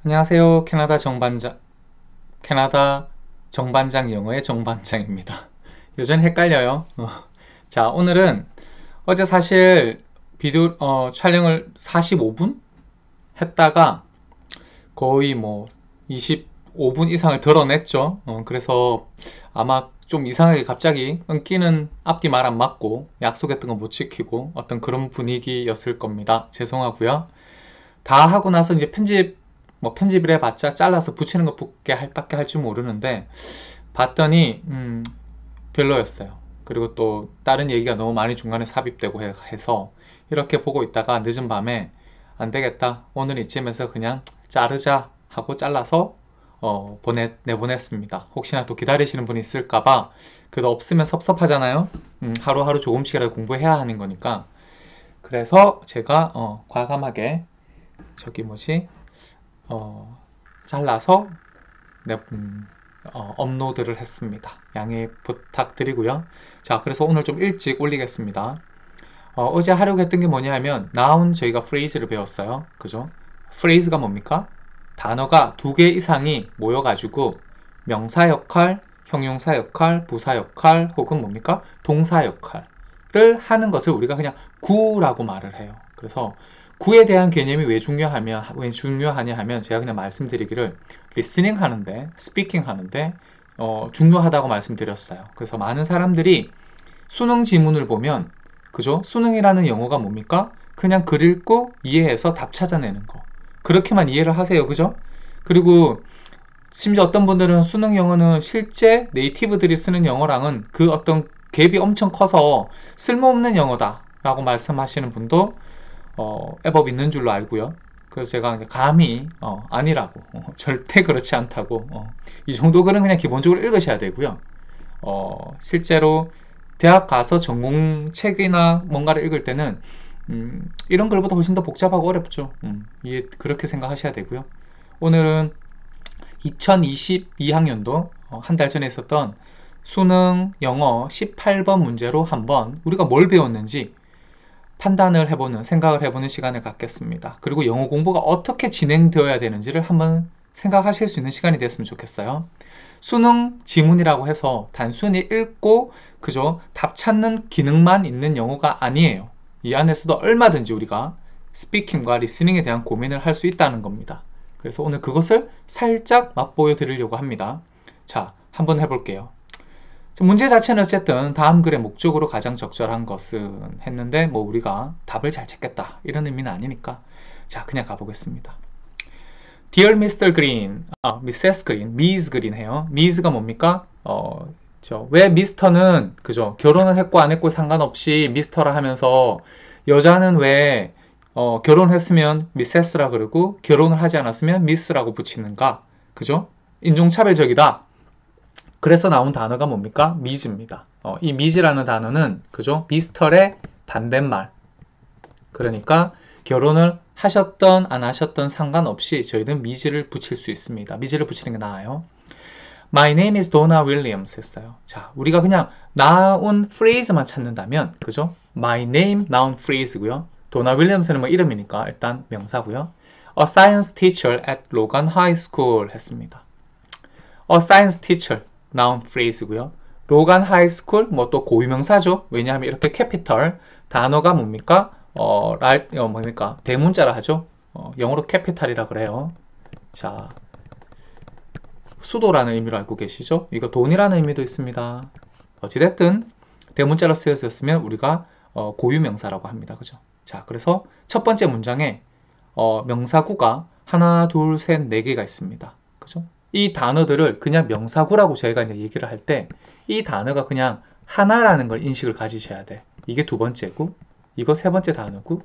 안녕하세요. 캐나다 정반장 영어의 정반장입니다. 요즘 헷갈려요. 자, 오늘은 어제 사실 비디오 촬영을 45분 했다가 거의 뭐 25분 이상을 드러냈죠. 그래서 아마 좀 이상하게 갑자기 끊기는 앞뒤 말 안 맞고 약속했던 거 못 지키고 어떤 그런 분위기였을 겁니다. 죄송하고요. 다 하고 나서 이제 편집을 해봤자 잘라서 붙이는 것밖에 할 줄 모르는데 봤더니 별로였어요. 그리고 또 다른 얘기가 너무 많이 중간에 삽입되고 해서 이렇게 보고 있다가 늦은 밤에 안 되겠다, 오늘 이쯤에서 그냥 자르자 하고 잘라서 내보냈습니다. 혹시나 또 기다리시는 분이 있을까봐. 그래도 없으면 섭섭하잖아요. 하루하루 조금씩이라도 공부해야 하는 거니까. 그래서 제가 과감하게 저기 뭐지 어, 잘라서 업로드를 했습니다. 양해 부탁드리고요. 자, 그래서 오늘 좀 일찍 올리겠습니다. 어제 하려고 했던 게 뭐냐 하면 noun, 저희가 phrase를 배웠어요. 그죠? phrase가 뭡니까? 단어가 두 개 이상이 모여가지고 명사 역할, 형용사 역할, 부사 역할 혹은 뭡니까? 동사 역할을 하는 것을 우리가 그냥 구라고 말을 해요. 그래서 구에 대한 개념이 왜 중요하냐 하면 제가 그냥 말씀드리기를 리스닝 하는데, 스피킹 하는데 중요하다고 말씀드렸어요. 그래서 많은 사람들이 수능 지문을 보면, 그죠? 수능이라는 영어가 뭡니까? 그냥 글 읽고 이해해서 답 찾아내는 거. 그렇게만 이해를 하세요. 그죠? 그리고 심지어 어떤 분들은 수능 영어는 실제 네이티브들이 쓰는 영어랑은 그 어떤 갭이 엄청 커서 쓸모없는 영어다 라고 말씀하시는 분도 애법 있는 줄로 알고요. 그래서 제가 감히 아니라고, 절대 그렇지 않다고, 이 정도 글은 그냥 기본적으로 읽으셔야 되고요. 실제로 대학 가서 전공책이나 뭔가를 읽을 때는 이런 글보다 훨씬 더 복잡하고 어렵죠. 그렇게 생각하셔야 되고요. 오늘은 2022학년도 한 달 전에 있었던 수능 영어 18번 문제로 한번 우리가 뭘 배웠는지 판단을 해보는, 생각을 해보는 시간을 갖겠습니다. 그리고 영어 공부가 어떻게 진행되어야 되는지를 한번 생각하실 수 있는 시간이 됐으면 좋겠어요. 수능 지문이라고 해서 단순히 읽고 그저 답 찾는 기능만 있는 영어가 아니에요. 이 안에서도 얼마든지 우리가 스피킹과 리스닝에 대한 고민을 할 수 있다는 겁니다. 그래서 오늘 그것을 살짝 맛보여 드리려고 합니다. 자, 한번 해볼게요. 문제 자체는 어쨌든 다음 글의 목적으로 가장 적절한 것은 했는데 뭐 우리가 답을 잘 찾겠다 이런 의미는 아니니까 자, 그냥 가보겠습니다. Dear Mr. Green, Mrs. Green, Ms. Green 해요. Ms가 뭡니까? 왜 미스터는 그죠? 결혼을 했고 안 했고 상관없이 미스터라 하면서 여자는 왜 결혼했으면 미세스라 그러고 결혼을 하지 않았으면 미스라고 붙이는가? 그죠? 인종차별적이다. 그래서 나온 단어가 뭡니까? 미즈입니다. 이 미즈라는 단어는 그죠? 미스터의 반대말. 그러니까 결혼을 하셨던 안 하셨던 상관없이 저희는 미즈를 붙일 수 있습니다. 미즈를 붙이는 게 나아요. My name is Donna Williams 했어요. 자, 우리가 그냥 noun phrase만 찾는다면, 그죠? My name, noun phrase고요. Donna Williams는 뭐 이름이니까 일단 명사고요. A science teacher at Logan High School 했습니다. A science teacher, noun phrase고요. 로간 하이스쿨, 뭐 또 고유명사죠. 왜냐하면 이렇게 캐피털 단어가 뭡니까? 뭡니까? 대문자라 하죠. 영어로 캐피탈이라 그래요. 자, 수도라는 의미로 알고 계시죠? 이거 돈이라는 의미도 있습니다. 어찌됐든 대문자로 쓰여졌으면 우리가 고유명사라고 합니다. 그죠? 자, 그래서 첫 번째 문장에 명사구가 하나, 둘, 셋, 네 개가 있습니다. 그죠? 이 단어들을 그냥 명사구라고 저희가 이제 얘기를 할 때 이 단어가 그냥 하나라는 걸 인식을 가지셔야 돼. 이게 두 번째고, 이거 세 번째 단어고,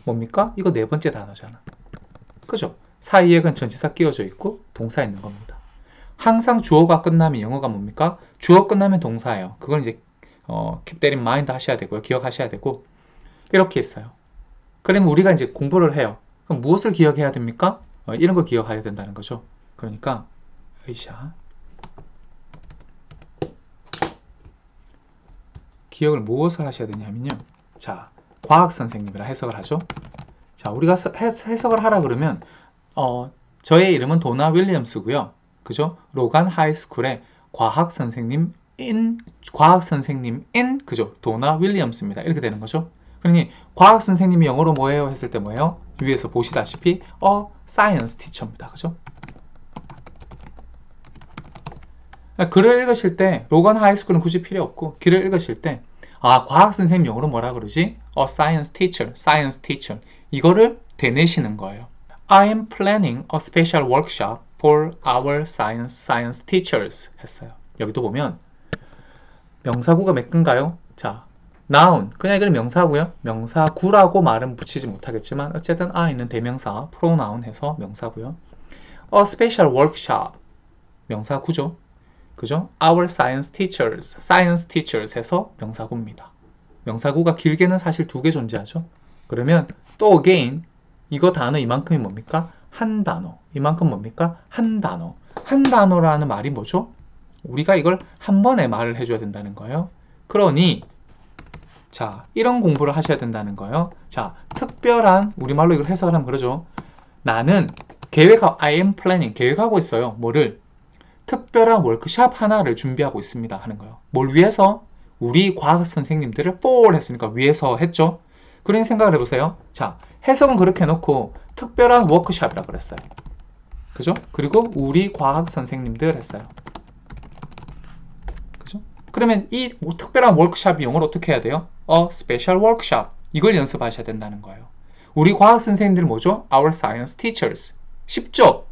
뭡니까? 이거 네 번째 단어잖아. 그죠? 사이에 그냥 전치사 끼워져 있고 동사 있는 겁니다. 항상 주어가 끝나면 영어가 뭡니까? 주어 끝나면 동사예요. 그걸 이제 keep that in mind 하셔야 되고요. 기억하셔야 되고 이렇게 있어요. 그러면 우리가 이제 공부를 해요. 그럼 무엇을 기억해야 됩니까? 이런 걸 기억해야 된다는 거죠. 그러니까 으쌰. 기억을 무엇을 하셔야 되냐면요. 자, 과학 선생님이라 해석을 하죠. 자, 우리가 해석을 하라 그러면 저의 이름은 도나 윌리엄스고요. 그죠? 로간 하이스쿨의 과학 선생님인 그죠? 도나 윌리엄스입니다. 이렇게 되는 거죠. 그러니 과학 선생님이 영어로 뭐예요? 했을 때 뭐예요? 위에서 보시다시피 science teacher입니다. 그죠? 글을 읽으실 때 로건 하이스쿨은 굳이 필요 없고 글을 읽으실 때 과학 선생님 영어로 뭐라 그러지? science teacher, science teacher 이거를 되뇌시는 거예요. I am planning a special workshop for our science teachers 했어요. 여기도 보면 명사구가 몇 개인가요? 자, noun, 그냥 이거는 명사고요. 명사구라고 말은 붙이지 못하겠지만 어쨌든 I는 대명사, pronoun 해서 명사고요. A special workshop, 명사구죠. 그죠? Our science teachers 해서 명사구입니다. 명사구가 길게는 사실 두 개 존재하죠. 그러면 또 again, 이거 단어 이만큼이 뭡니까? 한 단어. 이만큼 뭡니까? 한 단어. 한 단어라는 말이 뭐죠? 우리가 이걸 한 번에 말을 해줘야 된다는 거예요. 그러니 자, 이런 공부를 하셔야 된다는 거예요. 자, 특별한 우리말로 이걸 해석을 하면 그러죠. 나는 I am planning, 계획하고 있어요. 뭐를? 특별한 워크샵 하나를 준비하고 있습니다 하는 거예요. 뭘 위해서? 우리 과학 선생님들을 for 했으니까 위해서 했죠. 그런 생각을 해보세요. 자, 해석은 그렇게 해놓고 특별한 워크샵이라고 그랬어요. 그죠? 그리고 우리 과학 선생님들 했어요. 그죠? 그러면 이 특별한 워크샵이 영어로 어떻게 해야 돼요? A special workshop. 이걸 연습하셔야 된다는 거예요. 우리 과학 선생님들 뭐죠? Our science teachers. 쉽죠?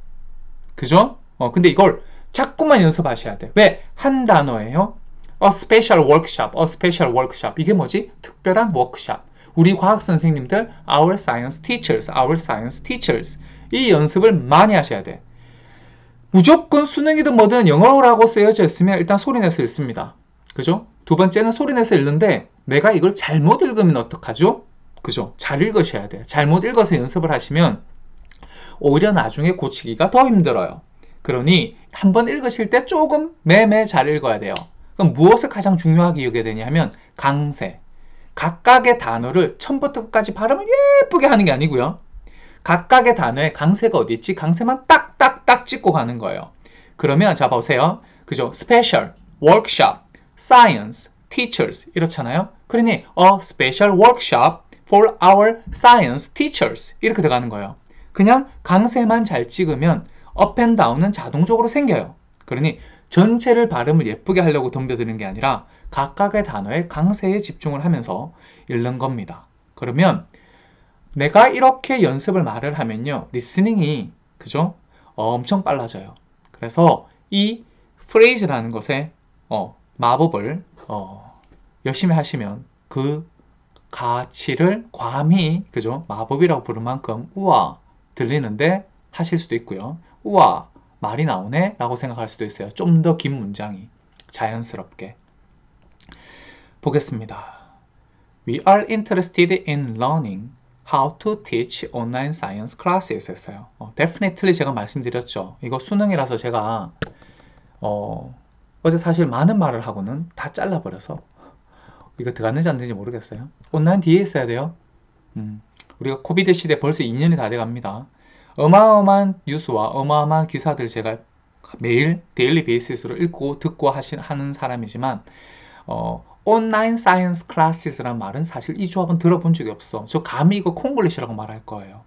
그죠? 근데 이걸 자꾸만 연습하셔야 돼. 왜? 한 단어예요. A special workshop, a special workshop. 이게 뭐지? 특별한 워크샵. 우리 과학 선생님들, our science teachers. 이 연습을 많이 하셔야 돼. 무조건 수능이든 뭐든 영어라고 쓰여져 있으면 일단 소리내서 읽습니다. 그죠? 두 번째는 소리내서 읽는데 내가 이걸 잘못 읽으면 어떡하죠? 그죠? 잘 읽으셔야 돼요. 잘못 읽어서 연습을 하시면 오히려 나중에 고치기가 더 힘들어요. 그러니 한번 읽으실 때 조금 매매 잘 읽어야 돼요. 그럼 무엇을 가장 중요하게 여겨야 되냐면 강세. 각각의 단어를 처음부터 끝까지 발음을 예쁘게 하는 게 아니고요. 각각의 단어에 강세가 어디 있지? 강세만 딱딱딱 찍고 가는 거예요. 그러면 자 보세요. 그죠? special, workshop, science, teachers 이렇잖아요. 그러니 a special workshop for our science teachers 이렇게 들어가는 거예요. 그냥 강세만 잘 찍으면 up and down은 자동적으로 생겨요. 그러니 전체를 발음을 예쁘게 하려고 덤벼드는 게 아니라 각각의 단어에 강세에 집중을 하면서 읽는 겁니다. 그러면 내가 이렇게 연습을 말을 하면요. 리스닝이 그죠? 엄청 빨라져요. 그래서 이 프레이즈라는 것에 마법을 열심히 하시면 그 가치를 과감히 그죠? 마법이라고 부를 만큼 우와 들리는데 하실 수도 있고요. 우와 말이 나오네 라고 생각할 수도 있어요. 좀 더 긴 문장이 자연스럽게 보겠습니다. We are interested in learning how to teach online science classes 했어요. definitely 제가 말씀드렸죠. 이거 수능이라서 제가 어제 사실 많은 말을 하고는 다 잘라버려서 이거 들어갔는지 안 되는지 모르겠어요. 온라인 뒤에 있어야 돼요. 우리가 코비드 시대 벌써 2년이 다 돼갑니다. 어마어마한 뉴스와 어마어마한 기사들 제가 매일 데일리 베이시스로 읽고 듣고 하는 사람이지만 온라인 사이언스 클래스라는 말은 사실 이 조합은 들어본 적이 없어. 저 감히 이거 콩글리시라고 말할 거예요.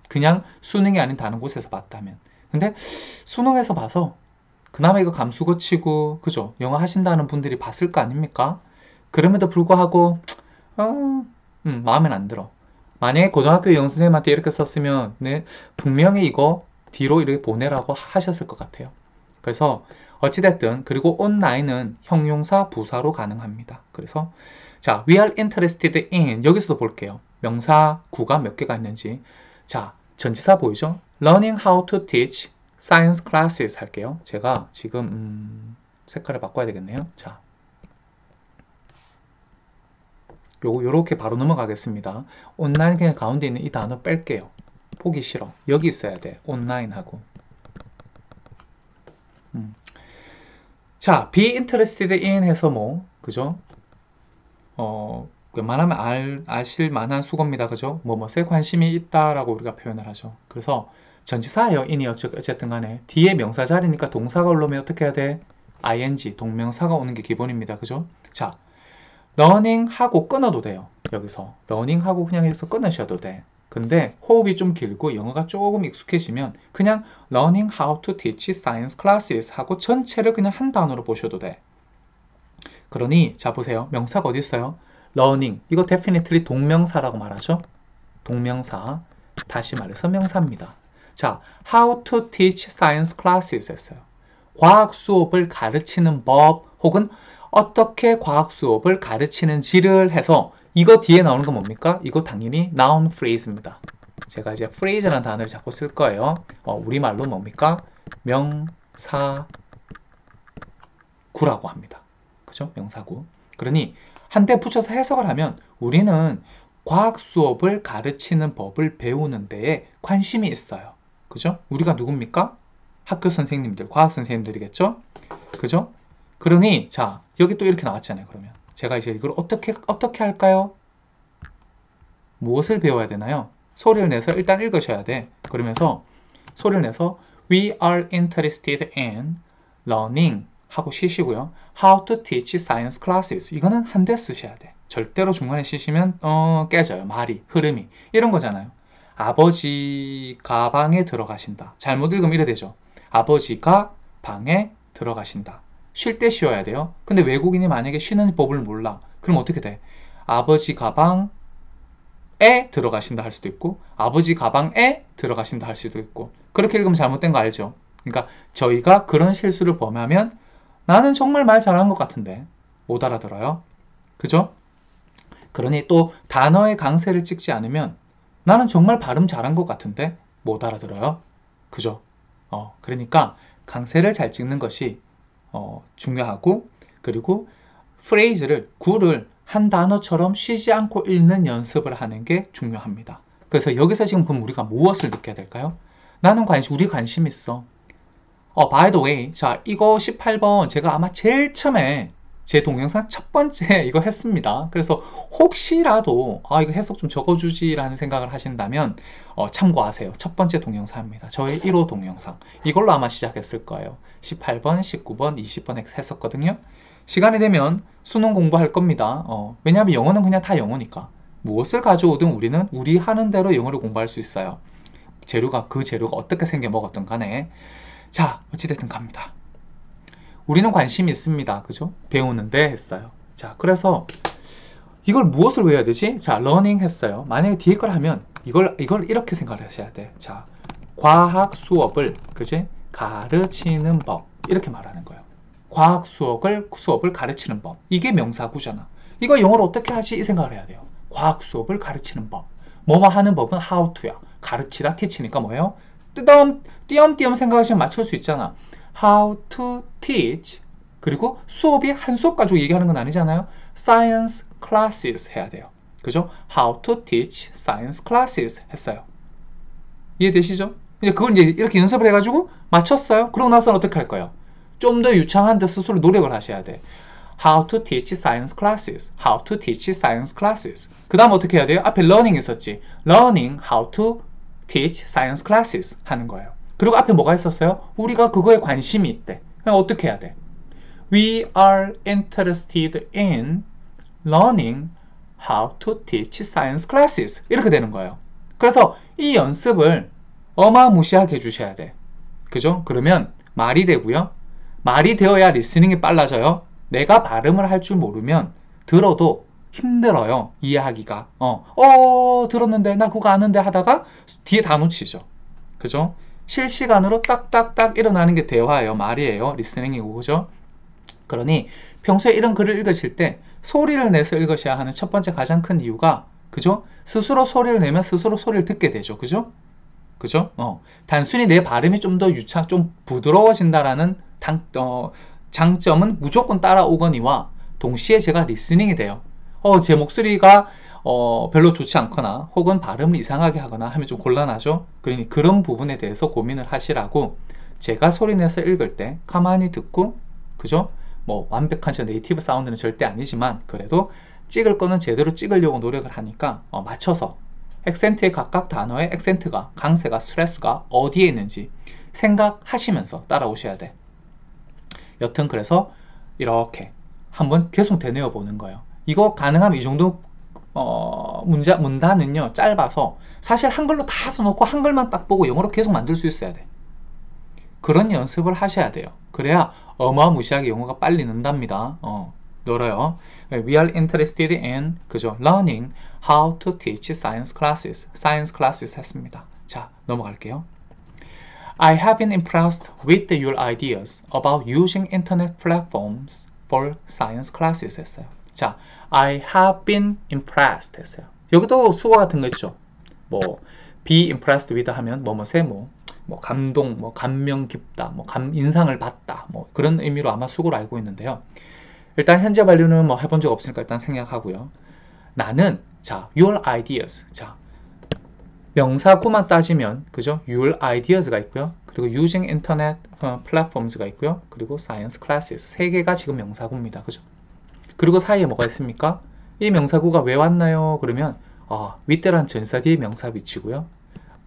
그냥 수능이 아닌 다른 곳에서 봤다면. 근데 수능에서 봐서 그나마 이거 감수 고치고 그죠? 영어 하신다는 분들이 봤을 거 아닙니까? 그럼에도 불구하고 마음엔 안 들어. 만약에 고등학교 영어 선생님한테 이렇게 썼으면 네, 분명히 이거 뒤로 이렇게 보내라고 하셨을 것 같아요. 그래서 어찌됐든 그리고 온라인은 형용사 부사로 가능합니다. 그래서 자, we are interested in 여기서도 볼게요. 명사구가 몇 개가 있는지. 자, 전치사 보이죠? learning how to teach science classes 할게요. 제가 지금 색깔을 바꿔야 되겠네요. 자, 요렇게 바로 넘어가겠습니다. 온라인 그냥 가운데 있는 이 단어 뺄게요. 보기 싫어. 여기 있어야 돼. 온라인하고. 자, be interested in 해서 뭐, 그죠? 웬만하면 아실 만한 수거입니다. 그죠? 뭐뭐에 관심이 있다라고 우리가 표현을 하죠. 그래서 전치사예요. in이 어쨌든 간에. 뒤에 명사 자리니까 동사가 올라오면 어떻게 해야 돼? ing, 동명사가 오는 게 기본입니다. 그죠? 자, learning 하고 끊어도 돼요. 여기서. learning 하고 그냥 여기서 끊으셔도 돼. 근데 호흡이 좀 길고 영어가 조금 익숙해지면 그냥 learning how to teach science classes 하고 전체를 그냥 한 단어로 보셔도 돼. 그러니 자 보세요. 명사가 어디 있어요? learning. 이거 definitely 동명사라고 말하죠. 동명사. 다시 말해서 명사입니다. 자, how to teach science classes 했어요. 과학 수업을 가르치는 법 혹은 어떻게 과학 수업을 가르치는지를 해서 이거 뒤에 나오는 건 뭡니까? 이거 당연히 noun phrase입니다. 제가 이제 phrase라는 단어를 자꾸 쓸 거예요. 우리말로 뭡니까? 명사구라고 합니다. 그죠? 명사구. 그러니 한 대 붙여서 해석을 하면 우리는 과학 수업을 가르치는 법을 배우는 데에 관심이 있어요. 그죠? 우리가 누굽니까? 학교 선생님들, 과학 선생님들이겠죠? 그죠? 그러니 자, 여기 또 이렇게 나왔잖아요. 그러면 제가 이제 이걸 어떻게 할까요? 무엇을 배워야 되나요? 소리를 내서 일단 읽으셔야 돼. 그러면서 소리를 내서 We are interested in learning 하고 쉬시고요. How to teach science classes. 이거는 한 대 쓰셔야 돼. 절대로 중간에 쉬시면 깨져요. 말이, 흐름이. 이런 거잖아요. 아버지가 방에 들어가신다. 잘못 읽으면 이래 되죠. 아버지가 방에 들어가신다. 쉴 때 쉬어야 돼요. 근데 외국인이 만약에 쉬는 법을 몰라. 그럼 어떻게 돼? 아버지 가방에 들어가신다 할 수도 있고 아버지 가방에 들어가신다 할 수도 있고 그렇게 읽으면 잘못된 거 알죠? 그러니까 저희가 그런 실수를 범하면 나는 정말 말 잘하는 것 같은데 못 알아들어요. 그죠? 그러니 또 단어의 강세를 찍지 않으면 나는 정말 발음 잘한 것 같은데 못 알아들어요. 그죠? 그러니까 강세를 잘 찍는 것이 중요하고 그리고 프레이즈를 구를 한 단어처럼 쉬지 않고 읽는 연습을 하는 게 중요합니다. 그래서 여기서 지금 그럼 우리가 무엇을 느껴야 될까요? 우리 관심 있어. by the way, 자, 이거 18번 제가 아마 제일 처음에 제 동영상 첫 번째 이거 했습니다. 그래서 혹시라도 이거 해석 좀 적어주지 라는 생각을 하신다면 참고하세요. 첫 번째 동영상입니다. 저의 1호 동영상. 이걸로 아마 시작했을 거예요. 18번, 19번, 20번 했었거든요. 시간이 되면 수능 공부할 겁니다. 왜냐하면 영어는 그냥 다 영어니까. 무엇을 가져오든 우리는 우리 하는 대로 영어를 공부할 수 있어요. 그 재료가 어떻게 생겨 먹었든 간에. 자, 어찌됐든 갑니다. 우리는 관심이 있습니다. 그죠? 배우는데 했어요. 자, 그래서 이걸 무엇을 외워야 되지? 자, learning 했어요. 만약에 뒤에 걸 하면 이걸 이렇게 생각을 하셔야 돼. 자, 과학 수업을 그지? 가르치는 법 이렇게 말하는 거예요. 과학 수업을 가르치는 법. 이게 명사구잖아. 이거 영어로 어떻게 하지? 이 생각을 해야 돼요. 과학 수업을 가르치는 법. 뭐뭐 하는 법은 how to야. 가르치다 teach니까 뭐예요? 띄엄띄엄 생각하시면 맞출 수 있잖아. How to teach. 그리고 수업이 한 수업 가지고 얘기하는 건 아니잖아요. Science classes 해야 돼요. 그죠? How to teach science classes 했어요. 이해되시죠? 그걸 이제 이렇게 연습을 해가지고 맞췄어요. 그러고 나서는 어떻게 할 거예요? 좀 더 유창한 데 스스로 노력을 하셔야 돼. How to teach science classes. How to teach science classes. 그 다음 어떻게 해야 돼요? 앞에 learning 있었지. Learning how to teach science classes 하는 거예요. 그리고 앞에 뭐가 있었어요? 우리가 그거에 관심이 있대. 그럼 어떻게 해야 돼? We are interested in learning how to teach science classes. 이렇게 되는 거예요. 그래서 이 연습을 어마무시하게 해주셔야 돼. 그죠? 그러면 말이 되고요. 말이 되어야 리스닝이 빨라져요. 내가 발음을 할 줄 모르면 들어도 힘들어요. 이해하기가. 들었는데 나 그거 아는데 하다가 뒤에 다 놓치죠. 그죠? 실시간으로 딱딱딱 일어나는 게 대화예요. 말이에요. 리스닝이고. 그죠? 그러니 평소에 이런 글을 읽으실 때 소리를 내서 읽으셔야 하는 첫 번째 가장 큰 이유가 그죠? 스스로 소리를 내면 스스로 소리를 듣게 되죠. 그죠? 그죠? 단순히 내 발음이 좀 더 좀 부드러워진다라는 장점은 무조건 따라오거니와 동시에 제가 리스닝이 돼요. 제 목소리가 별로 좋지 않거나 혹은 발음을 이상하게 하거나 하면 좀 곤란하죠. 그러니 그런 부분에 대해서 고민을 하시라고 제가 소리내서 읽을 때 가만히 듣고 그죠? 뭐 완벽한 저 네이티브 사운드는 절대 아니지만 그래도 찍을 거는 제대로 찍으려고 노력을 하니까 맞춰서 액센트의 각각 단어의 액센트가, 강세가, 스트레스가 어디에 있는지 생각하시면서 따라오셔야 돼. 여튼 그래서 이렇게 한번 계속 되뇌어 보는 거예요. 이거 가능하면 이 정도 문단은요 짧아서 사실 한글로 다 써놓고 한글만 딱 보고 영어로 계속 만들 수 있어야 돼. 그런 연습을 하셔야 돼요. 그래야 어마무시하게 영어가 빨리 는답니다. 늘어요. We are interested in 그죠? Learning how to teach science classes. Science classes 했습니다. 자, 넘어갈게요. I have been impressed with your ideas about using internet platforms for science classes 했어요. 자, I have been impressed 했어요. 여기도 수거 같은 거 있죠. 뭐 be impressed with 하면 뭐뭐세 뭐 감동, 뭐 감명 깊다, 뭐 인상을 받다, 뭐 그런 의미로 아마 수고를 알고 있는데요. 일단 현재 완료는 뭐 해본 적 없으니까 일단 생략하고요. 나는 자 your ideas 자 명사구만 따지면 그죠? your ideas가 있고요. 그리고 using internet platforms가 있고요. 그리고 science classes 세 개가 지금 명사구입니다. 그죠? 그리고 사이에 뭐가 있습니까? 이 명사구가 왜 왔나요? 그러면 with라는 전치사 뒤에 명사 위치고요.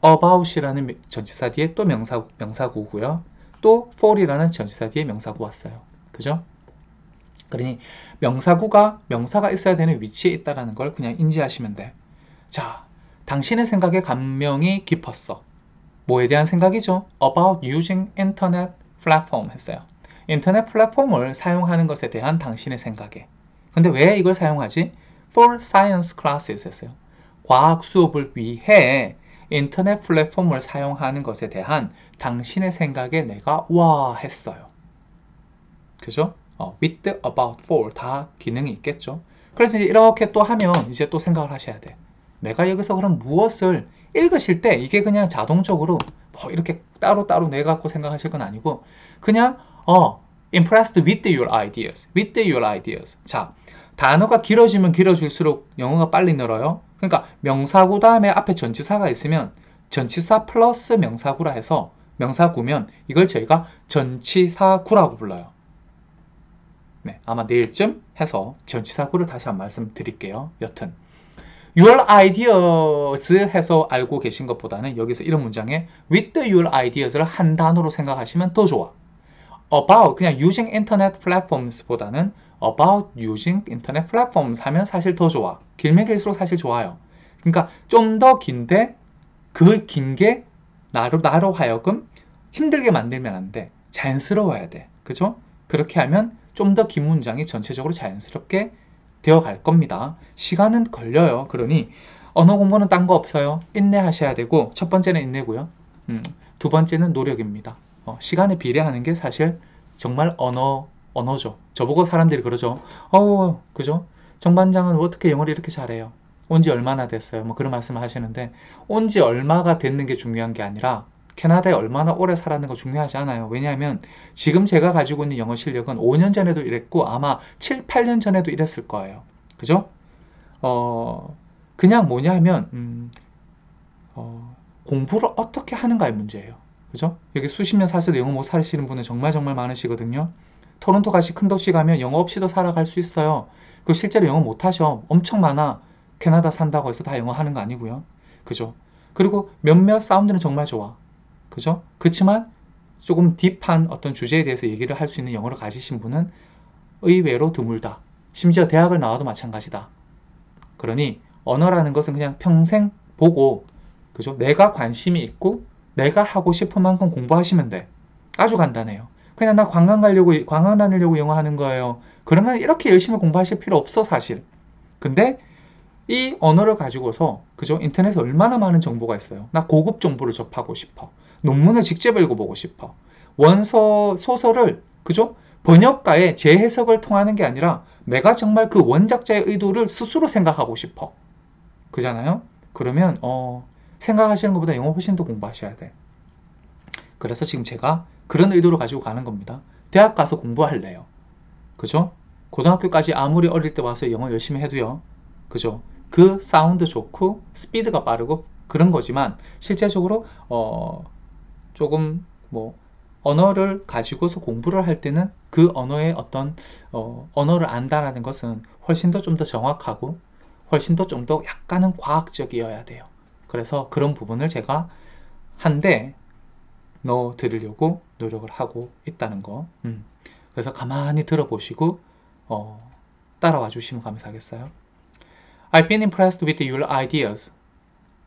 about이라는 전치사 뒤에 또 명사구고요. 또 for이라는 전치사 뒤에 명사구 왔어요. 그죠? 그러니 명사가 있어야 되는 위치에 있다는 걸 그냥 인지하시면 돼. 자, 당신의 생각에 감명이 깊었어. 뭐에 대한 생각이죠? About using internet platform 했어요. 인터넷 플랫폼을 사용하는 것에 대한 당신의 생각에. 근데 왜 이걸 사용하지? For science classes 했어요. 과학 수업을 위해 인터넷 플랫폼을 사용하는 것에 대한 당신의 생각에 내가 와 했어요. 그죠? with, about, for 다 기능이 있겠죠. 그래서 이제 이렇게 또 하면 이제 또 생각을 하셔야 돼. 내가 여기서 그럼 무엇을 읽으실 때 이게 그냥 자동적으로 뭐 이렇게 따로따로 내갖고 생각하실 건 아니고 그냥 impressed with your ideas, with your ideas. 자, 단어가 길어지면 길어질수록 영어가 빨리 늘어요. 그러니까 명사구 다음에 앞에 전치사가 있으면 전치사 플러스 명사구라 해서 명사구면 이걸 저희가 전치사구라고 불러요. 네, 아마 내일쯤 해서 전치사구를 다시 한번 말씀드릴게요. 여튼 your ideas 해서 알고 계신 것보다는 여기서 이런 문장에 with your ideas를 한 단어로 생각하시면 더 좋아. about 그냥 using internet platforms 보다는 about using internet platforms 하면 사실 더 좋아. 길면 길수록 사실 좋아요. 그러니까 좀 더 긴데 그 긴 게 나로 하여금 힘들게 만들면 안 돼. 자연스러워야 돼. 그죠? 그렇게 하면 좀 더 긴 문장이 전체적으로 자연스럽게 되어 갈 겁니다. 시간은 걸려요. 그러니 언어 공부는 딴 거 없어요. 인내하셔야 되고 첫 번째는 인내고요. 두 번째는 노력입니다. 시간에 비례하는 게 사실 정말 언어죠. 저보고 사람들이 그러죠. 그죠? 정반장은 어떻게 영어를 이렇게 잘해요? 온 지 얼마나 됐어요? 뭐 그런 말씀을 하시는데 온 지 얼마가 됐는 게 중요한 게 아니라 캐나다에 얼마나 오래 살았는 거 중요하지 않아요. 왜냐하면 지금 제가 가지고 있는 영어 실력은 5년 전에도 이랬고 아마 7, 8년 전에도 이랬을 거예요. 그죠? 그냥 뭐냐 하면 공부를 어떻게 하는가의 문제예요. 그죠? 여기 수십 년 사셔도 영어 못 사시는 분은 정말 많으시거든요. 토론토 같이 큰 도시 가면 영어 없이도 살아갈 수 있어요. 그리고 실제로 영어 못 하셔. 엄청 많아. 캐나다 산다고 해서 다 영어 하는 거 아니고요. 그죠? 그리고 몇몇 사운드는 정말 좋아. 그죠? 그렇지만 조금 딥한 어떤 주제에 대해서 얘기를 할 수 있는 영어를 가지신 분은 의외로 드물다. 심지어 대학을 나와도 마찬가지다. 그러니 언어라는 것은 그냥 평생 보고 그죠? 내가 관심이 있고 내가 하고 싶은 만큼 공부하시면 돼. 아주 간단해요. 그냥 나 관광 다니려고 영어 하는 거예요. 그러면 이렇게 열심히 공부하실 필요 없어 사실. 근데 이 언어를 가지고서 그죠? 인터넷에 얼마나 많은 정보가 있어요. 나 고급 정보를 접하고 싶어. 논문을 직접 읽어보고 싶어. 원서, 소설을 그죠? 번역가의 재해석을 통하는 게 아니라 내가 정말 그 원작자의 의도를 스스로 생각하고 싶어. 그잖아요? 그러면 생각하시는 것보다 영어 훨씬 더 공부하셔야 돼. 그래서 지금 제가 그런 의도를 가지고 가는 겁니다. 대학 가서 공부할래요. 그죠? 고등학교까지 아무리 어릴 때 와서 영어 열심히 해도요. 그죠? 그 사운드 좋고 스피드가 빠르고 그런 거지만 실제적으로 조금 뭐 언어를 가지고서 공부를 할 때는 그 언어의 어떤 언어를 안다라는 것은 훨씬 더 좀 더 정확하고 훨씬 더 좀 더 약간은 과학적이어야 돼요. 그래서 그런 부분을 제가 한데 넣어 드리려고 노력을 하고 있다는 거. 그래서 가만히 들어보시고 따라와 주시면 감사하겠어요. I've been impressed with your ideas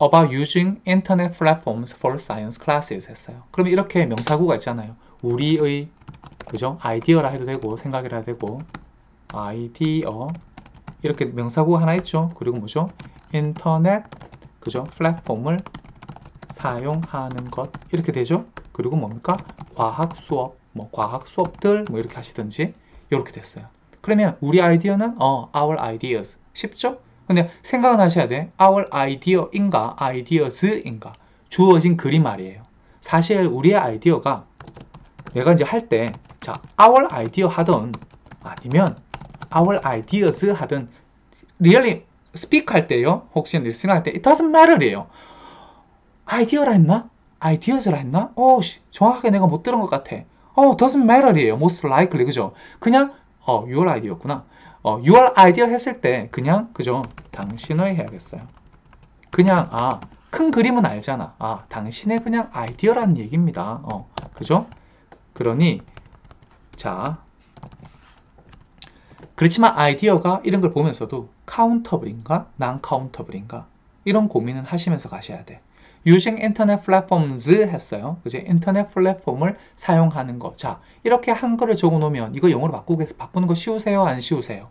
about using internet platforms for science classes 했어요. 그럼 이렇게 명사구가 있잖아요. 우리의 그죠? 아이디어라 해도 되고 생각이라 해도 되고 아이디어 이렇게 명사구가 하나 있죠. 그리고 뭐죠? 인터넷 그죠? 플랫폼을 사용하는 것 이렇게 되죠. 그리고 뭡니까? 과학 수업 뭐 과학 수업들 뭐 이렇게 하시든지 이렇게 됐어요. 그러면 우리 아이디어는 our ideas 쉽죠? 근데 생각은 하셔야 돼. our idea인가 ideas인가 주어진 글이 말이에요. 사실 우리의 아이디어가 내가 이제 할 때 자 our idea 하든 아니면 our ideas 하든 really speak 할 때요. 혹시 listening 할 때 it doesn't matter이에요. 아이디어라 했나? ideas라 했나? 정확하게 내가 못 들은 것 같아. doesn't matter이에요. most likely 그죠? 그냥 your idea였구나. your idea 했을 때 그냥 그죠? 당신의 해야겠어요. 그냥 큰 그림은 알잖아. 당신의 그냥 아이디어라는 얘기입니다. 그죠? 그러니 자 그렇지만 아이디어가 이런 걸 보면서도 카운터블인가? 난 카운터블인가? 이런 고민은 하시면서 가셔야 돼. Using Internet Platforms 했어요. 그죠? 인터넷 플랫폼을 사용하는 거. 자, 이렇게 한글을 적어 놓으면 이거 영어로 바꾸는 거 쉬우세요? 안 쉬우세요?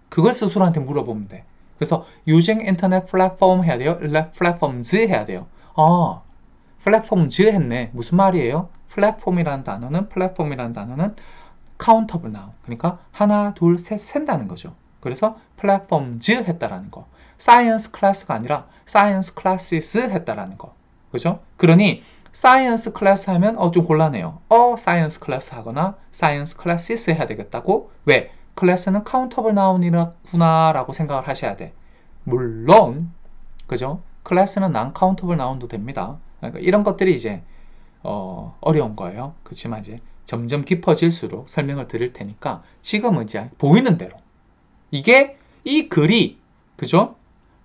그걸 스스로한테 물어보면 돼. 그래서 Using Internet Platform 해야 돼요? Platforms 해야 돼요. Platforms 했네. 무슨 말이에요? 플랫폼이라는 단어는 countable noun. 그러니까 하나, 둘, 셋 센다는 거죠. 그래서 platforms 했다라는 거. science class가 아니라 science classes 했다라는 거. 그죠? 그러니 science class 하면 좀 곤란해요. science class 하거나 science classes 해야 되겠다고? 왜? class는 countable noun이구나 라고 생각을 하셔야 돼. 물론 그죠? class는 non-countable noun도 됩니다. 그러니까 이런 것들이 이제 어려운 거예요. 그렇지만 이제 점점 깊어질수록 설명을 드릴 테니까 지금은 이제 보이는 대로 이게 이 글이 그죠?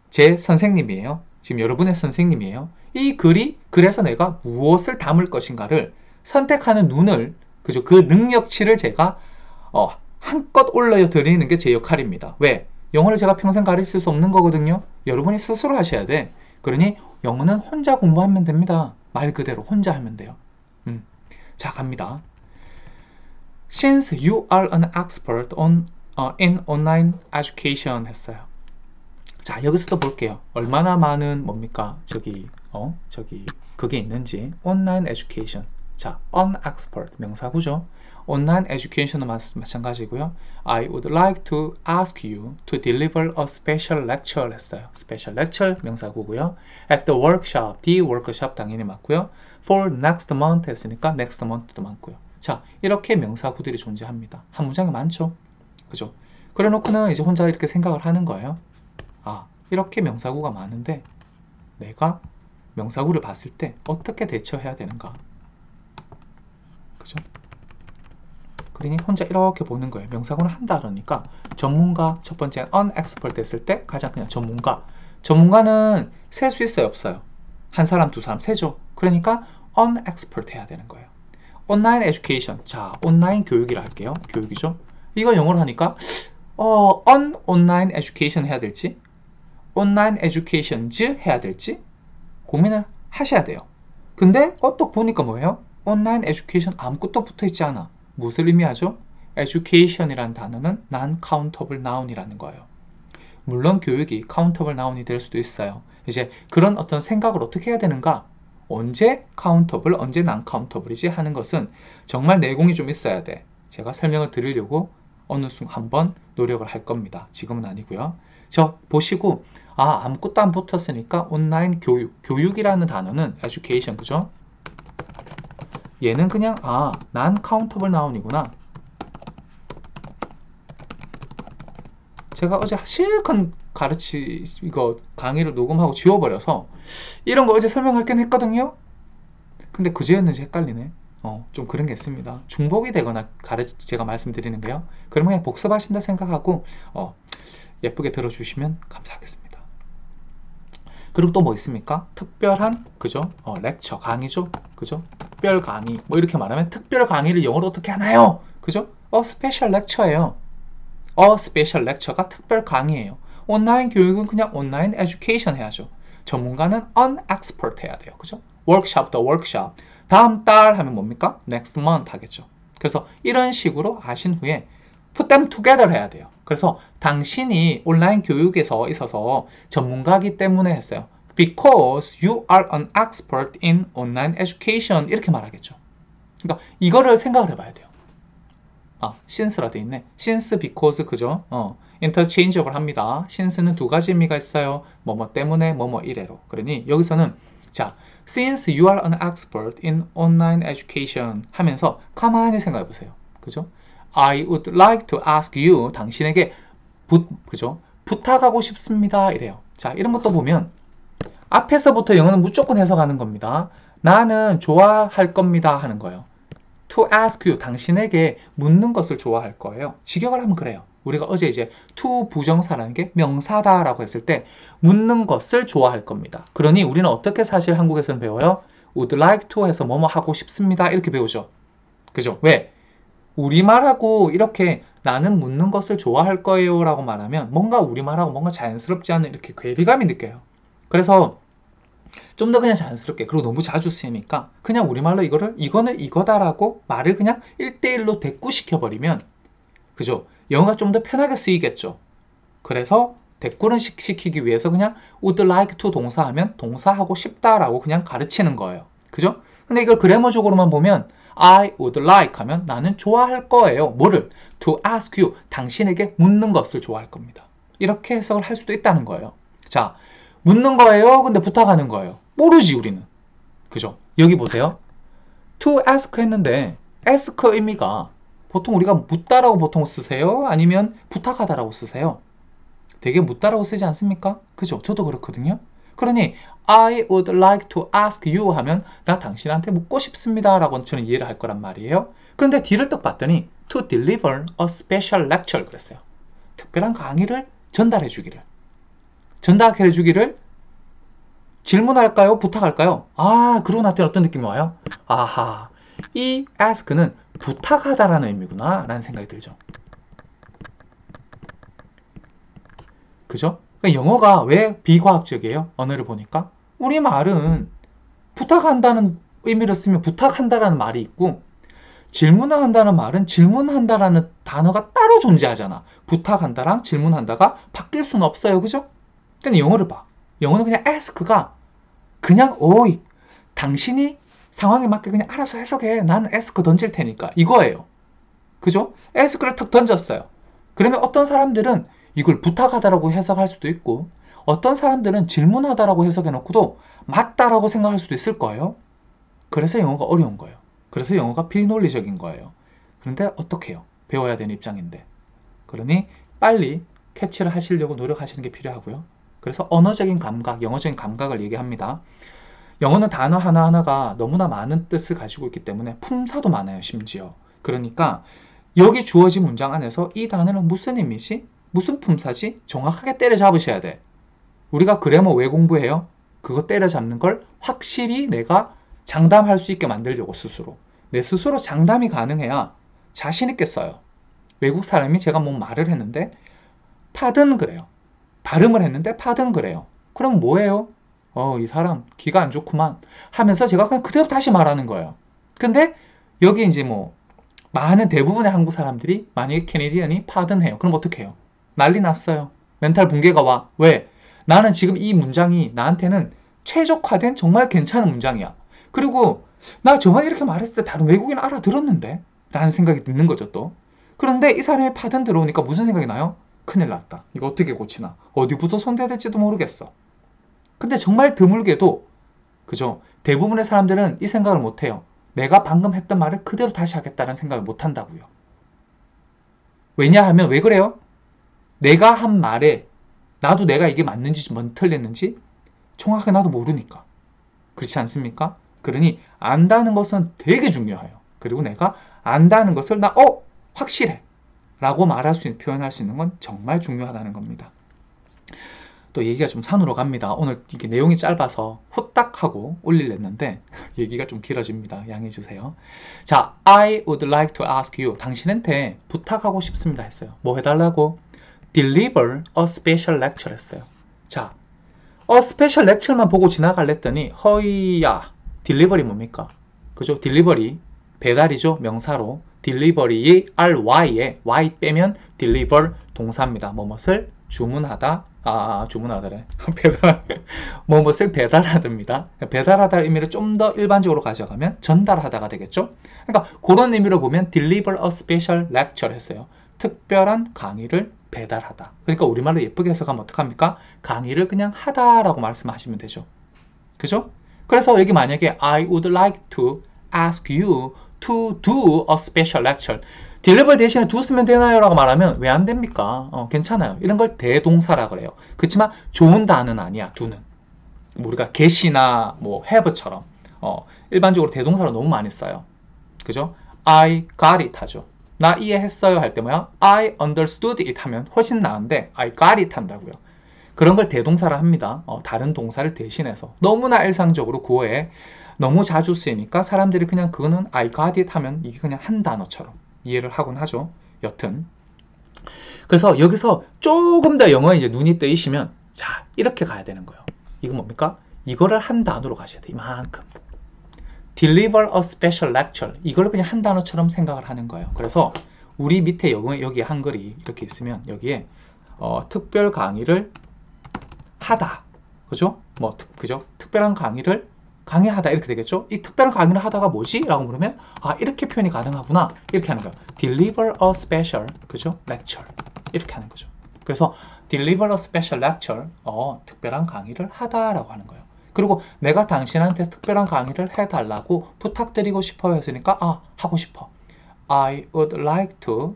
제 선생님이에요. 지금 여러분의 선생님이에요. 이 글이 그래서 내가 무엇을 담을 것인가를 선택하는 눈을 그죠? 그 능력치를 제가 한껏 올려드리는 게 제 역할입니다. 왜? 영어를 제가 평생 가르칠 수 없는 거거든요. 여러분이 스스로 하셔야 돼. 그러니 영어는 혼자 공부하면 됩니다. 말 그대로 혼자 하면 돼요. 자 갑니다. Since you are an expert in online education 했어요. 자 여기서도 볼게요. 얼마나 많은 뭡니까? 그게 있는지 online education. 자 an expert 명사구죠. 온라인 에듀케이션은 마찬가지고요. I would like to ask you to deliver a special lecture 했어요. special lecture 명사구고요. At the workshop, the workshop 당연히 맞고요. For next month 했으니까 next month도 많고요. 자, 이렇게 명사구들이 존재합니다. 한 문장에 많죠? 그죠? 그래 놓고는 이제 혼자 이렇게 생각을 하는 거예요. 이렇게 명사구가 많은데 내가 명사구를 봤을 때 어떻게 대처해야 되는가? 그죠? 그러니 혼자 이렇게 보는 거예요. 명사구는 한다 그러니까 전문가 첫 번째 unexpert 했을 때 가장 그냥 전문가는 셀 수 있어요 없어요? 한 사람 두 사람 세죠. 그러니까 unexpert 해야 되는 거예요. 온라인 에듀케이션 자 온라인 교육이라 할게요. 교육이죠. 이거 영어로 하니까 online education 해야 될지 online educations 해야 될지 고민을 하셔야 돼요. 근데 또 보니까 뭐예요? 온라인 에듀케이션 아무것도 붙어있지 않아. 무엇을 의미하죠? education이라는 단어는 non-countable noun이라는 거예요. 물론 교육이 countable noun이 될 수도 있어요. 이제 그런 어떤 생각을 어떻게 해야 되는가? 언제 countable, 언제 non-countable이지 하는 것은 정말 내공이 좀 있어야 돼. 제가 설명을 드리려고 어느 순간 한번 노력을 할 겁니다. 지금은 아니고요. 저 보시고 아무것도 안 붙었으니까 온라인 교육이라는 단어는 education, 그죠? 얘는 그냥 non-countable noun이구나. 제가 어제 실컷 이거 강의를 녹음하고 지워버려서 이런 거 어제 설명할긴 했거든요. 근데 그제였는지 헷갈리네. 좀 그런 게 있습니다. 중복이 되거나 제가 말씀드리는데요. 그러면 그냥 복습하신다 생각하고 예쁘게 들어주시면 감사하겠습니다. 그리고 또 뭐 있습니까? 특별한, 그죠? 렉처, 강의죠? 그죠? 특별 강의. 뭐 이렇게 말하면 특별 강의를 영어로 어떻게 하나요? 그죠? 스페셜 렉처예요. 스페셜 렉처가 특별 강의예요. 온라인 교육은 그냥 온라인 에듀케이션 해야죠. 전문가는 an expert 해야 돼요. 그죠? 워크숍, 더 워크숍. 다음 달 하면 뭡니까? next month 하겠죠. 그래서 이런 식으로 하신 후에 put them together 해야 돼요. 그래서 당신이 온라인 교육에서 있어서 전문가이기 때문에 했어요. Because you are an expert in online education 이렇게 말하겠죠. 그러니까 이거를 생각을 해봐야 돼요. since라 돼 있네. since, because 그죠? interchangeable 합니다. since는 두 가지 의미가 있어요. 뭐뭐 때문에 뭐뭐 이래로. 그러니 여기서는 자, since you are an expert in online education 하면서 가만히 생각해 보세요. 그죠? I would like to ask you 당신에게 그죠? 부탁하고 싶습니다. 이래요. 자, 이런 것도 보면 앞에서부터 영어는 무조건 해석하는 겁니다. 나는 좋아할 겁니다 하는 거예요. to ask you 당신에게 묻는 것을 좋아할 거예요. 직역을 하면 그래요. 우리가 어제 이제 to 부정사라는 게 명사다라고 했을 때 묻는 것을 좋아할 겁니다. 그러니 우리는 어떻게 사실 한국에서는 배워요? would like to 해서 뭐뭐 하고 싶습니다. 이렇게 배우죠. 그죠? 왜? 우리말하고 이렇게 나는 묻는 것을 좋아할 거예요 라고 말하면 뭔가 우리말하고 뭔가 자연스럽지 않은 이렇게 괴리감이 느껴요. 그래서 좀 더 그냥 자연스럽게, 그리고 너무 자주 쓰이니까 그냥 우리말로 이거는 이거다라고 말을 그냥 1대1로 대꾸시켜버리면, 그죠? 영어가 좀 더 편하게 쓰이겠죠. 그래서 대꾸를 시키기 위해서 그냥 would like to 동사하면 동사하고 싶다라고 그냥 가르치는 거예요. 그죠? 근데 이걸 그래머적으로만 보면 I would like 하면 나는 좋아할 거예요. 뭐를? To ask you, 당신에게 묻는 것을 좋아할 겁니다. 이렇게 해석을 할 수도 있다는 거예요. 자, 묻는 거예요? 근데 부탁하는 거예요. 모르지 우리는. 그죠? 여기 보세요. to ask 했는데 ask 의미가 보통 우리가 묻다라고 보통 쓰세요? 아니면 부탁하다라고 쓰세요? 되게 묻다라고 쓰지 않습니까? 그죠? 저도 그렇거든요. 그러니 I would like to ask you 하면 나 당신한테 묻고 싶습니다 라고 저는 이해를 할 거란 말이에요. 그런데 뒤를 딱 봤더니 to deliver a special lecture 그랬어요. 특별한 강의를 전달해 주기를. 전달해 주기를 질문할까요? 부탁할까요? 그러고 나더니 어떤 느낌이 와요? 아하, 이 ask는 부탁하다라는 의미구나 라는 생각이 들죠. 그죠? 그러니까 영어가 왜 비과학적이에요? 언어를 보니까 우리말은 부탁한다는 의미를 쓰면 부탁한다라는 말이 있고, 질문한다는 말은 질문한다라는 단어가 따로 존재하잖아. 부탁한다랑 질문한다가 바뀔 수는 없어요. 그죠? 근데 영어를 봐. 영어는 그냥 ask가 그냥 당신이 상황에 맞게 그냥 알아서 해석해. 나는 ask 던질 테니까. 이거예요. 그죠? ask를 탁 던졌어요. 그러면 어떤 사람들은 이걸 부탁하다라고 해석할 수도 있고, 어떤 사람들은 질문하다라고 해석해놓고도 맞다라고 생각할 수도 있을 거예요. 그래서 영어가 어려운 거예요. 그래서 영어가 비논리적인 거예요. 그런데 어떻게 해요? 배워야 되는 입장인데. 그러니 빨리 캐치를 하시려고 노력하시는 게 필요하고요. 그래서 언어적인 감각, 영어적인 감각을 얘기합니다. 영어는 단어 하나하나가 너무나 많은 뜻을 가지고 있기 때문에 품사도 많아요, 심지어. 그러니까 여기 주어진 문장 안에서 이 단어는 무슨 의미지? 무슨 품사지? 정확하게 때려잡으셔야 돼. 우리가 그래머 왜 공부해요? 그거 때려잡는 걸 확실히 내가 장담할 수 있게 만들려고 스스로. 내 스스로 장담이 가능해야 자신 있게 써요. 외국 사람이 제가 뭐 말을 했는데 파든 그래요. 발음을 했는데 파든 그래요. 그럼 뭐예요? 이 사람 귀가 안 좋구만 하면서 제가 그냥 그대로 다시 말하는 거예요. 근데 여기 이제 뭐 많은 대부분의 한국 사람들이 만약에 캐네디언이 파든해요. 그럼 어떻게 해요? 난리 났어요. 멘탈 붕괴가 와. 왜? 나는 지금 이 문장이 나한테는 최적화된 정말 괜찮은 문장이야. 그리고 나 저번에 이렇게 말했을 때 다른 외국인 알아들었는데? 라는 생각이 드는 거죠 또. 그런데 이 사람이 파든 들어오니까 무슨 생각이 나요? 큰일 났다. 이거 어떻게 고치나? 어디부터 손대야 될지도 모르겠어. 근데 정말 드물게도, 그죠? 대부분의 사람들은 이 생각을 못해요. 내가 방금 했던 말을 그대로 다시 하겠다는 생각을 못한다고요. 왜냐하면 왜 그래요? 내가 한 말에 나도 내가 이게 맞는지 틀렸는지 정확하게 나도 모르니까. 그렇지 않습니까? 그러니 안다는 것은 되게 중요해요. 그리고 내가 안다는 것을 확실해 라고 말할 수 있는, 표현할 수 있는 건 정말 중요하다는 겁니다. 또 얘기가 좀 산으로 갑니다. 오늘 이게 내용이 짧아서 후딱 하고 올리려는데 얘기가 좀 길어집니다. 양해해 주세요. 자, I would like to ask you. 당신한테 부탁하고 싶습니다 했어요. 뭐 해달라고? Deliver a special lecture 했어요. 자, a special lecture만 보고 지나갈랬더니 허이야, delivery 뭡니까? 그죠? delivery 배달이죠. 명사로 delivery의 ry에 y 빼면 deliver 동사입니다. 뭐뭇을 주문하다, 주문하다래. 배달, 뭐뭇을 배달하답니다. 배달하다 의미를 좀 더 일반적으로 가져가면 전달하다가 되겠죠. 그러니까 그런 의미로 보면 deliver a special lecture 했어요. 특별한 강의를 배달하다. 그러니까 우리말로 예쁘게 해석하면 어떡합니까? 강의를 그냥 하다라고 말씀하시면 되죠. 그죠? 그래서 여기 만약에 I would like to ask you to do a special lecture. deliver 대신에 do 쓰면 되나요? 라고 말하면 왜 안 됩니까? 괜찮아요. 이런 걸 대동사라 그래요. 그렇지만 좋은 단어는 아니야, do는. 우리가 get이나 뭐 have처럼 일반적으로 대동사로 너무 많이 써요. 그죠? I got it 하죠. 나 이해했어요 할 때 뭐야? I understood it 하면 훨씬 나은데 I got it 한다고요. 그런 걸 대동사라 합니다. 다른 동사를 대신해서. 너무나 일상적으로 구어에 너무 자주 쓰이니까 사람들이 그냥 그거는 I got it 하면 이게 그냥 한 단어처럼 이해를 하곤 하죠. 여튼. 그래서 여기서 조금 더 영어에 이제 눈이 뜨이시면 자, 이렇게 가야 되는 거예요. 이거 뭡니까? 이거를 한 단어로 가셔야 돼. 이만큼. Deliver a special lecture. 이걸 그냥 한 단어처럼 생각을 하는 거예요. 그래서 우리 밑에 여기 한글이 이렇게 있으면 여기에 특별 강의를 하다. 그죠? 그죠? 특별한 강의를 강의하다 이렇게 되겠죠? 이 특별한 강의를 하다가 뭐지? 라고 물으면 이렇게 표현이 가능하구나. 이렇게 하는 거예요. Deliver a special, 그죠? lecture. 이렇게 하는 거죠. 그래서 Deliver a special lecture, 특별한 강의를 하다라고 하는 거예요. 그리고 내가 당신한테 특별한 강의를 해달라고 부탁드리고 싶어요 했으니까 하고 싶어. I would like to,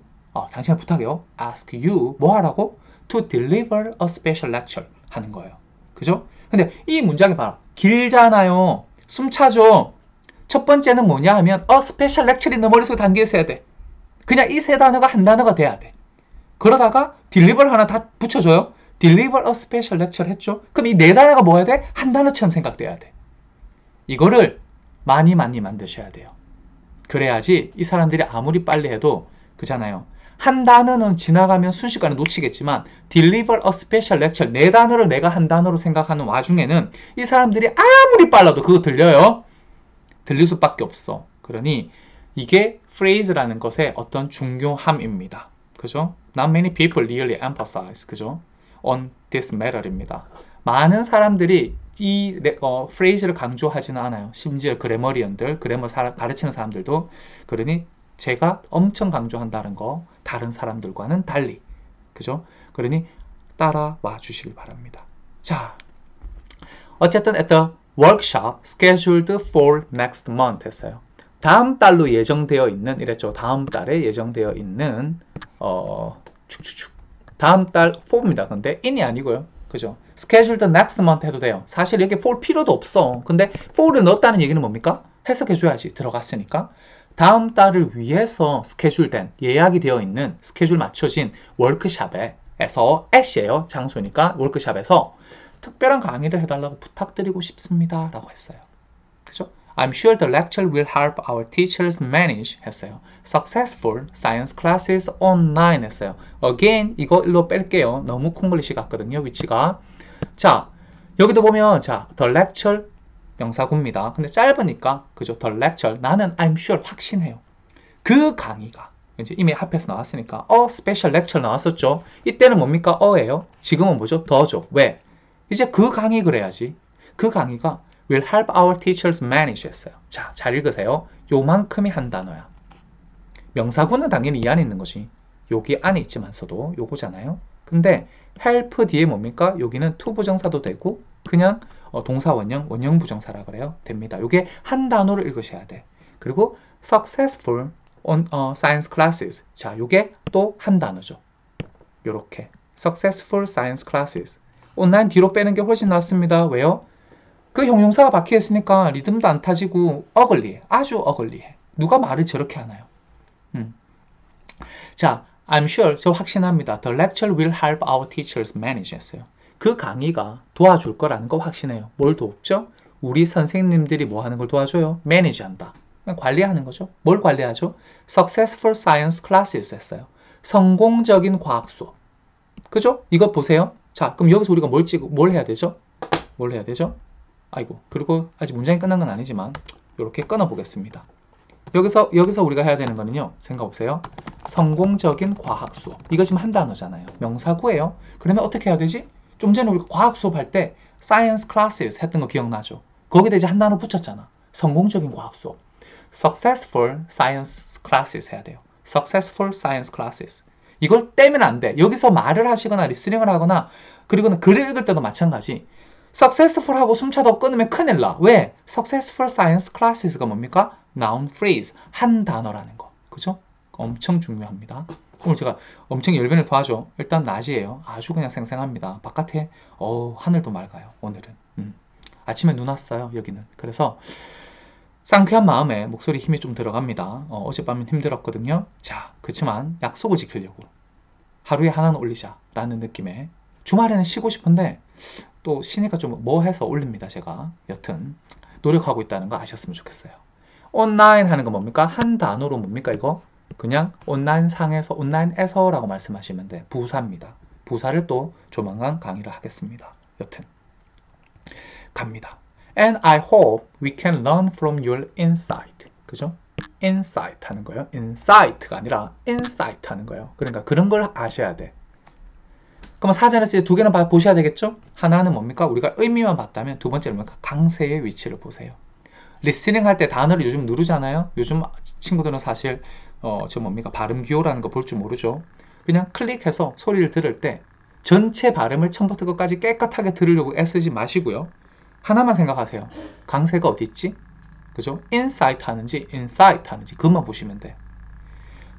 당신을 부탁해요. ask you, 뭐 하라고? to deliver a special lecture 하는 거예요. 그죠? 근데 이 문장이 봐라. 길잖아요. 숨차죠. 첫 번째는 뭐냐 하면 a special lecture이 너 머릿속에 담겨 있어야 돼. 그냥 이 세 단어가 한 단어가 돼야 돼. 그러다가 deliver 하나 다 붙여줘요. deliver a special lecture 했죠? 그럼 이 네 단어가 뭐야 돼? 한 단어처럼 생각돼야 돼. 이거를 많이 만드셔야 돼요. 그래야지 이 사람들이 아무리 빨리 해도 그잖아요. 한 단어는 지나가면 순식간에 놓치겠지만 deliver a special lecture 네 단어를 내가 한 단어로 생각하는 와중에는 이 사람들이 아무리 빨라도 그거 들려요. 들릴 수밖에 없어. 그러니 이게 phrase라는 것의 어떤 중요함입니다. 그죠? Not many people really emphasize, 그죠? on this matter입니다. 많은 사람들이 이 phrase를 강조하지는 않아요. 심지어 그래머리언들, 그래머 가르치는 사람들도. 그러니 제가 엄청 강조한다는 거 다른 사람들과는 달리. 그죠? 그러니 따라와 주시길 바랍니다. 자, 어쨌든 at the workshop scheduled for next month 했어요. 다음 달로 예정되어 있는 이랬죠. 다음 달에 예정되어 있는 다음 달 for입니다. 근데 in이 아니고요. 그죠? scheduled next month 해도 돼요. 사실 여기 for 필요도 없어. 근데 for를 넣었다는 얘기는 뭡니까? 해석해줘야지. 들어갔으니까. 다음 달을 위해서 스케줄된, 예약이 되어 있는, 스케줄 맞춰진 워크샵에서 at이에요. 장소니까 워크샵에서 특별한 강의를 해달라고 부탁드리고 싶습니다. 라고 했어요. 그죠? I'm sure the lecture will help our teachers manage 했어요. Successful science classes online 했어요. Again, 이거 일로 뺄게요. 너무 콩글리시 같거든요. 위치가. 자, 여기도 보면 자, the lecture 명사구입니다. 근데 짧으니까 그죠? The lecture 나는 I'm sure 확신해요. 그 강의가 이제 이미 앞에서 나왔으니까 special lecture 나왔었죠. 이때는 뭡니까? 예요. 지금은 뭐죠? 더죠. 왜? 이제 그 강의 그래야지. 그 강의가 will help our teachers manage 했어요. 자, 잘 읽으세요. 요만큼이 한 단어야. 명사구는 당연히 이 안에 있는 거지. 여기 안에 있지만서도 요거잖아요. 근데 help 뒤에 뭡니까? 여기는 to 부정사도 되고 그냥 동사 원형 부정사라 그래요. 됩니다. 요게 한 단어로 읽으셔야 돼. 그리고 successful on science classes. 자, 요게 또 한 단어죠. 요렇게 successful science classes. 온라인 뒤로 빼는 게 훨씬 낫습니다. 왜요? 그 형용사가 박혀 있으니까 리듬도 안 타지고 어글리해. 아주 어글리해. 누가 말을 저렇게 하나요? 자, I'm sure, 저 확신합니다. The lecture will help our teachers manage 했어요. 그 강의가 도와줄 거라는 거 확신해요. 뭘 돕죠? 우리 선생님들이 뭐 하는 걸 도와줘요? 매니지 한다. 관리하는 거죠. 뭘 관리하죠? Successful Science Classes 했어요. 성공적인 과학 수업. 그죠? 이것 보세요. 자, 그럼 여기서 우리가 뭘 해야 되죠? 뭘 해야 되죠? 아이고, 그리고 아직 문장이 끝난 건 아니지만 이렇게 끊어보겠습니다. 여기서 우리가 해야 되는 거는요. 생각해보세요. 성공적인 과학 수업. 이거 지금 한 단어잖아요. 명사구예요. 그러면 어떻게 해야 되지? 좀 전에 우리가 과학 수업할 때 Science Classes 했던 거 기억나죠? 거기다 이제 한 단어 붙였잖아. 성공적인 과학 수업. Successful Science Classes 해야 돼요. Successful Science Classes. 이걸 떼면 안 돼. 여기서 말을 하시거나 리스닝을 하거나 그리고 글을 읽을 때도 마찬가지. Successful 하고 숨차도 끊으면 큰일 나. 왜? Successful Science Classes가 뭡니까? Noun phrase. 한 단어라는 거. 그죠? 엄청 중요합니다. 오늘 제가 엄청 열변을 토하죠. 일단 낮이에요. 아주 그냥 생생합니다. 바깥에 하늘도 맑아요. 오늘은. 아침에 눈 왔어요. 여기는. 그래서 상쾌한 마음에 목소리 힘이 좀 들어갑니다. 어젯밤은 힘들었거든요. 자, 그렇지만 약속을 지키려고 하루에 하나는 올리자라는 느낌에 주말에는 쉬고 싶은데 또 쉬니까 좀 뭐 해서 올립니다. 제가 여튼 노력하고 있다는 거 아셨으면 좋겠어요. 온라인 하는 거 뭡니까? 한 단어로 뭡니까 이거? 그냥 온라인에서 라고 말씀하시면 돼. 부사입니다. 부사를 또 조만간 강의를 하겠습니다. 여튼 갑니다. And I hope we can learn from your insight. 그죠? insight 하는 거예요. insight가 아니라 insight 하는 거예요. 그러니까 그런 걸 아셔야 돼. 그럼 사전에서 두 개는 보셔야 되겠죠? 하나는 뭡니까? 우리가 의미만 봤다면 두 번째는 뭡니까? 강세의 위치를 보세요. 리스닝 할 때 단어를 요즘 누르잖아요. 요즘 친구들은 사실 발음 기호라는 거 볼 줄 모르죠. 그냥 클릭해서 소리를 들을 때 전체 발음을 처음부터 끝까지 깨끗하게 들으려고 애쓰지 마시고요. 하나만 생각하세요. 강세가 어디 있지? 그죠? insight 하는지 insight 하는지 그것만 보시면 돼요.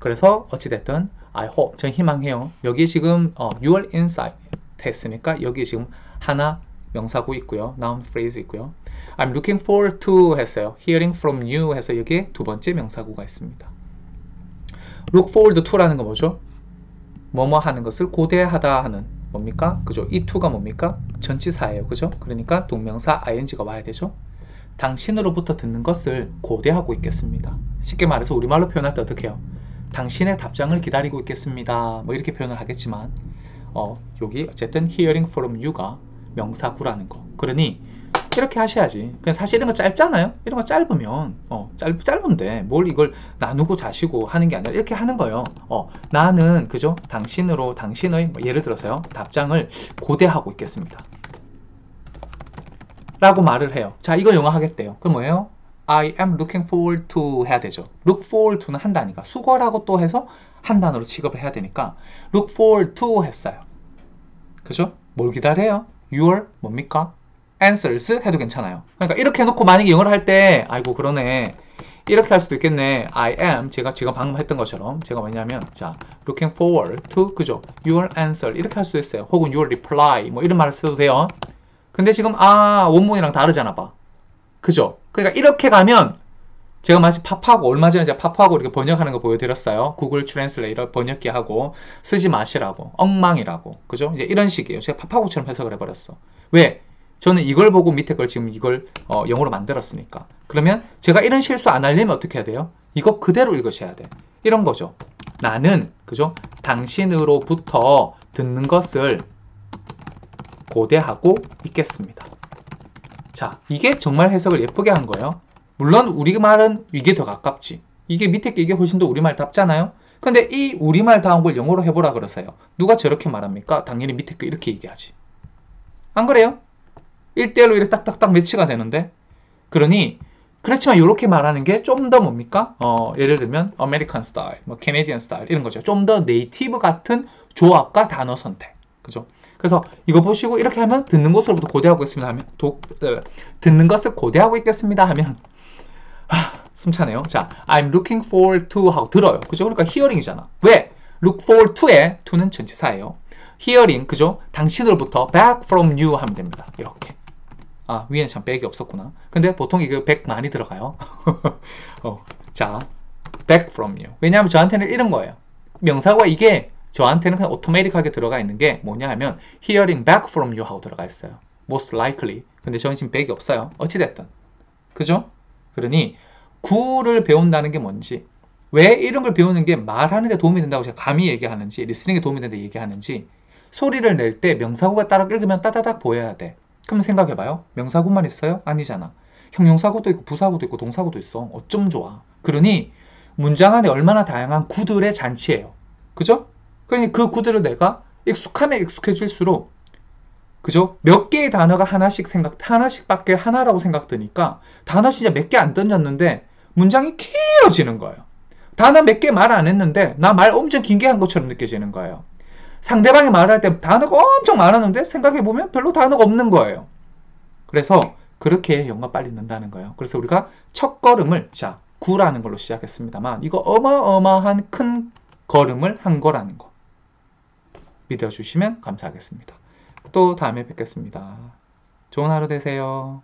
그래서 어찌됐든 I hope, 전 희망해요. 여기 지금 your insight 했으니까 여기 지금 하나 명사구 있고요. noun phrase 있고요. I'm looking forward to 했어요. hearing from you 해서 여기에 두 번째 명사구가 있습니다. look forward to라는 거 뭐죠? 뭐뭐 하는 것을 고대하다 하는 뭡니까? 그죠? 이 to가 뭡니까? 전치사예요. 그죠? 그러니까 동명사 ing가 와야 되죠? 당신으로부터 듣는 것을 고대하고 있겠습니다. 쉽게 말해서 우리말로 표현할 때 어떻게 해요? 당신의 답장을 기다리고 있겠습니다. 뭐 이렇게 표현을 하겠지만 여기 어쨌든 hearing from you가 명사구라는 거. 그러니 이렇게 하셔야지. 그냥 사실 이런 거 짧잖아요. 이런 거 짧으면 짧은데 뭘 이걸 나누고 자시고 하는 게 아니라 이렇게 하는 거예요. 나는 그죠? 당신의 뭐 예를 들어서요. 답장을 고대하고 있겠습니다. 라고 말을 해요. 자, 이거 영어 하겠대요. 그럼 뭐예요? I am looking forward to 해야 되죠. look forward to는 한다니까. 수거라고 또 해서 한 단어로 취급을 해야 되니까 look forward to 했어요. 그죠? 뭘 기다려요? your 뭡니까? answers 해도 괜찮아요. 그러니까 이렇게 해놓고 만약에 영어를 할 때 아이고 그러네. 이렇게 할 수도 있겠네. I am 제가 방금 했던 것처럼 제가 뭐냐면 자 looking forward to 그죠? your answer 이렇게 할 수도 있어요. 혹은 your reply 뭐 이런 말을 써도 돼요. 근데 지금 원문이랑 다르잖아 봐. 그죠? 그러니까 이렇게 가면 제가 마치 팝하고 얼마 전에 제가 팝하고 이렇게 번역하는 거 보여드렸어요. 구글 트랜슬레이터 번역기 하고 쓰지 마시라고 엉망이라고 그죠? 이제 이런 식이에요. 제가 팝하고처럼 해석을 해버렸어. 왜? 저는 이걸 보고 밑에 걸 지금 이걸 영어로 만들었으니까. 그러면 제가 이런 실수 안 하려면 어떻게 해야 돼요? 이거 그대로 읽으셔야 돼. 이런 거죠. 나는 그죠? 당신으로부터 듣는 것을 고대하고 있겠습니다. 자, 이게 정말 해석을 예쁘게 한 거예요. 물론 우리말은 이게 더 가깝지. 이게 밑에 게 이게 훨씬 더 우리말답잖아요. 근데 이 우리말다운 걸 영어로 해보라 그러세요. 누가 저렇게 말합니까? 당연히 밑에 거 이렇게 얘기하지. 안 그래요? 1대1로 이렇게 딱딱딱 매치가 되는데. 그러니 그렇지만 이렇게 말하는 게 좀 더 뭡니까? 예를 들면 아메리칸 스타일, 뭐 캐네디언 스타일 이런 거죠. 좀 더 네이티브 같은 조합과 단어 선택. 그죠? 그래서 이거 보시고 이렇게 하면 듣는 것으로부터 고대하고 있습니다 하면 듣는 것을 고대하고 있겠습니다 하면 숨차네요. 자, I'm looking forward to 하고 들어요. 그죠? 그러니까 hearing이잖아. 왜? look forward to에 to는 전치사예요. hearing 그죠? 당신으로부터 back from you 하면 됩니다. 이렇게. 위에는 참 back이 없었구나. 근데 보통 이거 back 많이 들어가요. 자, back from you. 왜냐하면 저한테는 이런 거예요. 명사가 이게 저한테는 그냥 오토매틱하게 들어가 있는 게 뭐냐 하면 hearing back from you 하고 들어가 있어요. most likely. 근데 저는 지금 back이 없어요. 어찌됐든. 그죠? 그러니 구를 배운다는 게 뭔지, 왜 이런 걸 배우는 게 말하는 데 도움이 된다고 제가 감히 얘기하는지, 리스닝에 도움이 된다고 얘기하는지, 소리를 낼 때 명사구가 따라 읽으면 따다닥 보여야 돼. 그럼 생각해봐요. 명사구만 있어요? 아니잖아. 형용사구도 있고 부사구도 있고 동사구도 있어. 어쩜 좋아. 그러니 문장 안에 얼마나 다양한 구들의 잔치예요. 그죠? 그러니 그 구들을 내가 익숙하면 익숙해질수록, 그죠? 몇 개의 단어가 하나씩밖에 하나라고 생각드니까 단어 진짜 몇 개 안 던졌는데 문장이 길어지는 거예요. 단어 몇 개 말 안 했는데 나 말 엄청 긴 게 한 것처럼 느껴지는 거예요. 상대방이 말할 때 단어가 엄청 많았는데 생각해보면 별로 단어가 없는 거예요. 그래서 그렇게 영어가 빨리 는다는 거예요. 그래서 우리가 첫 걸음을 자, 구라는 걸로 시작했습니다만 이거 어마어마한 큰 걸음을 한 거라는 거 믿어주시면 감사하겠습니다. 또 다음에 뵙겠습니다. 좋은 하루 되세요.